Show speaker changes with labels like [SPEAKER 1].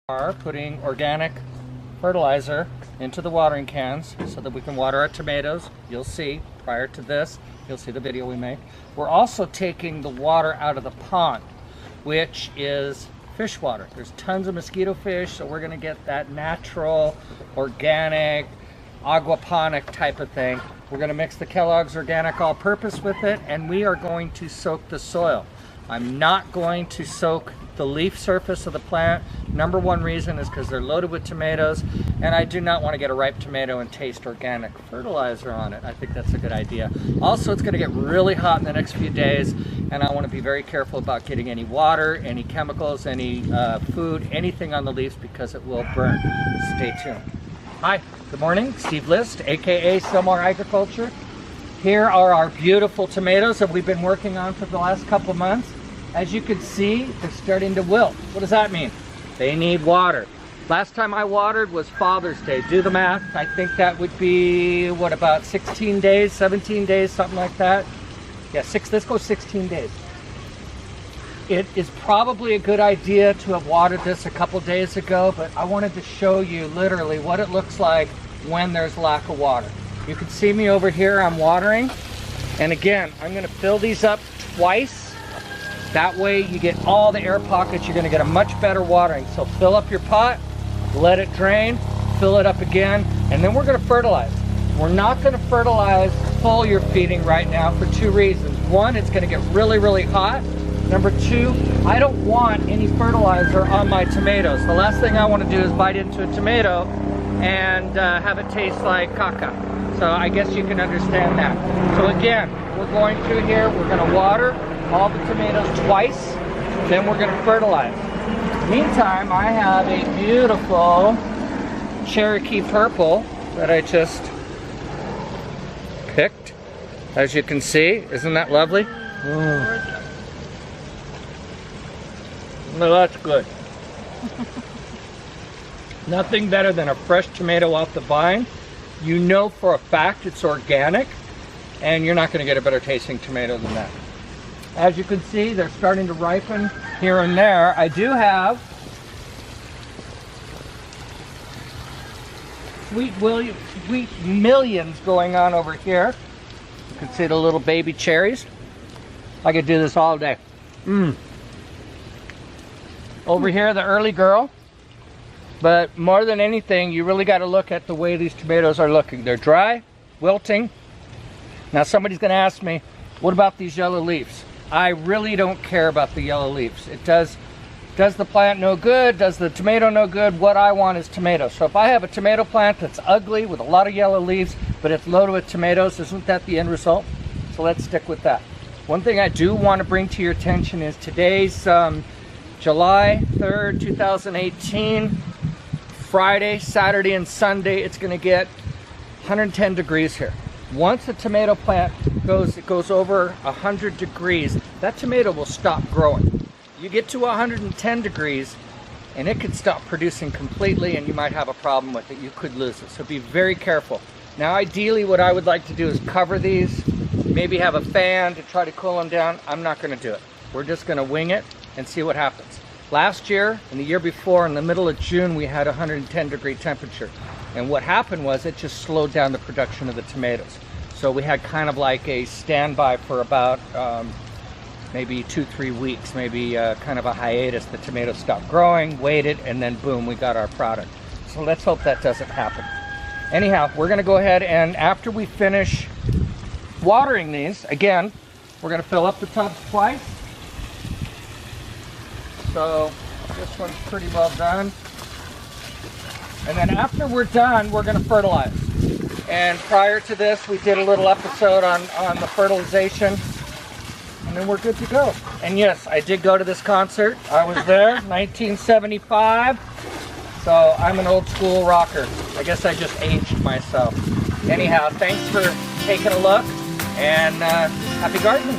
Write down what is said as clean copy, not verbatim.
[SPEAKER 1] Are putting organic fertilizer into the watering cans so that we can water our tomatoes. You'll see prior to this, you'll see the video we make. We're also taking the water out of the pond, which is fish water. There's tons of mosquito fish, so we're gonna get that natural, organic, aquaponic type of thing. We're gonna mix the Kellogg's Organic All-Purpose with it, and we are going to soak the soil. I'm not going to soak the leaf surface of the plant. Number one reason is because they're loaded with tomatoes, and I do not want to get a ripe tomato and taste organic fertilizer on it. I think that's a good idea. Also, it's going to get really hot in the next few days, and I want to be very careful about getting any water, any chemicals, any food, anything on the leaves, because it will burn. Stay tuned. Hi, good morning. Steve List, aka Sylmar Agriculture. Here are our beautiful tomatoes that we've been working on for the last couple of months. As you can see, they're starting to wilt. What does that mean? They need water. Last time I watered was Father's Day. Do the math. I think that would be, what, about 16 days, 17 days, something like that. Yeah, let's go 16 days. It is probably a good idea to have watered this a couple days ago, but I wanted to show you literally what it looks like when there's lack of water. You can see me over here, I'm watering. And again, I'm gonna fill these up twice. That way you get all the air pockets, you're gonna get a much better watering. So fill up your pot, let it drain, fill it up again, and then we're gonna fertilize. We're not gonna fertilize foliar feeding right now for two reasons. One, it's gonna get really, really hot. Number two, I don't want any fertilizer on my tomatoes. The last thing I wanna do is bite into a tomato and have it taste like caca. So I guess you can understand that. So again, we're going through here, we're gonna water all the tomatoes twice, then we're gonna fertilize. Meantime, I have a beautiful Cherokee Purple that I just picked. As you can see, isn't that lovely? Mm. No, that's good. Nothing better than a fresh tomato off the vine. You know for a fact it's organic, and you're not gonna get a better tasting tomato than that. As you can see, they're starting to ripen here and there. I do have sweet millions going on over here. You can see the little baby cherries. I could do this all day. Over here, the early girl. But more than anything, you really got to look at the way these tomatoes are looking. They're dry, wilting. Now somebody's going to ask me, what about these yellow leaves? I really don't care about the yellow leaves. It does the plant no good? Does the tomato no good? What I want is tomatoes. So if I have a tomato plant that's ugly with a lot of yellow leaves, but it's loaded with tomatoes, isn't that the end result? So let's stick with that. One thing I do want to bring to your attention is today's July 3rd, 2018. Friday, Saturday, and Sunday, it's going to get 110 degrees here. Once a tomato plant goes over 100 degrees, that tomato will stop growing. You get to 110 degrees, and it could stop producing completely, and you might have a problem with it. You could lose it, so be very careful. Now, ideally, what I would like to do is cover these, maybe have a fan to try to cool them down. I'm not going to do it. We're just going to wing it and see what happens. Last year and the year before, in the middle of June, we had 110 degree temperature. And what happened was it just slowed down the production of the tomatoes. So we had kind of like a standby for about maybe 2-3 weeks, maybe kind of a hiatus. The tomatoes stopped growing, waited, and then boom, we got our product. So let's hope that doesn't happen. Anyhow, we're gonna go ahead, and after we finish watering these, again, we're gonna fill up the tubs twice. So this one's pretty well done. And then after we're done, we're gonna fertilize. And prior to this, we did a little episode on the fertilization, and then we're good to go. And yes, I did go to this concert. I was there, 1975. So I'm an old school rocker. I guess I just aged myself. Anyhow, thanks for taking a look, and happy gardening.